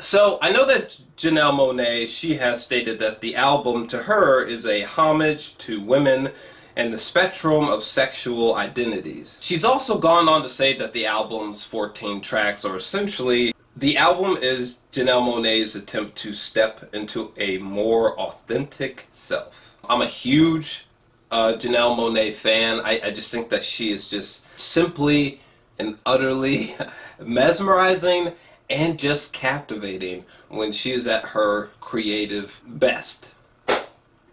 So, I know that Janelle Monáe, she has stated that the album to her is a homage to women and the spectrum of sexual identities. She's also gone on to say that the album's 14 tracks are essentially, the album is Janelle Monáe's attempt to step into a more authentic self. I'm a huge Janelle Monáe fan. I just think that she is just simply and utterly mesmerizing and just captivating when she is at her creative best.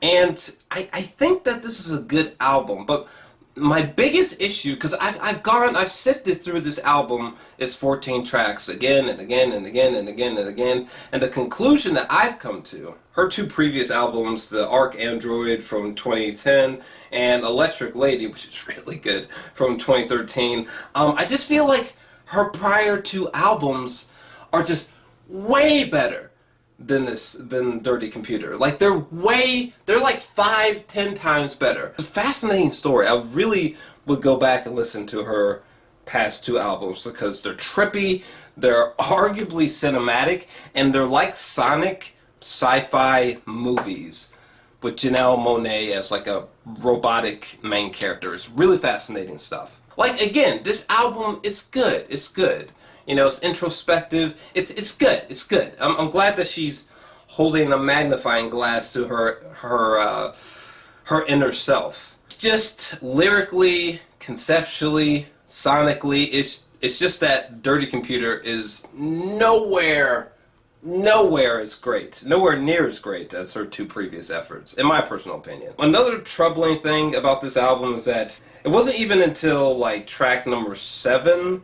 And I think that this is a good album, but my biggest issue, because I've sifted through this album, is 14 tracks again and again and again and again and again, and the conclusion that I've come to, her two previous albums, the Arc-Android from 2010 and Electric Lady, which is really good, from 2013, I just feel like her prior two albums are just way better than Dirty Computer. Like, they're like 5-10 times better. It's a fascinating story. I really would go back and listen to her past two albums because they're trippy, they're arguably cinematic, and they're like Sonic sci-fi movies with Janelle Monáe as like a robotic main character. It's really fascinating stuff. Like, again, this album is good. It's good. You know, it's introspective. It's good. It's good. I'm glad that she's holding a magnifying glass to her inner self. It's just lyrically, conceptually, sonically, it's just that Dirty Computer is nowhere as great. Nowhere near as great as her two previous efforts, in my personal opinion. Another troubling thing about this album is that it wasn't even until like track number 7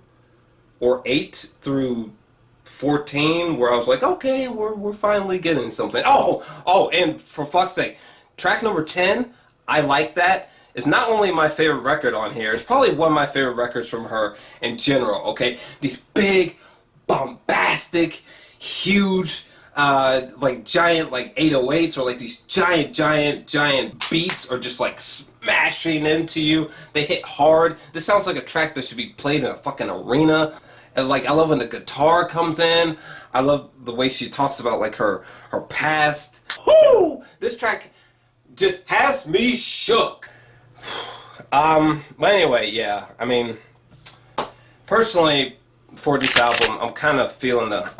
or 8 through 14 where I was like, okay, we're finally getting something. Oh, and for fuck's sake, track number 10, I like that. It's not only my favorite record on here, it's probably one of my favorite records from her in general, okay? These big, bombastic, huge, like giant, like 808s, or like these giant beats are just like smashing into you. They hit hard. This sounds like a track that should be played in a fucking arena. And like, I love when the guitar comes in. I love the way she talks about like her past. Whoo! This track just has me shook. But anyway, yeah. I mean, personally, for this album, I'm kind of feeling the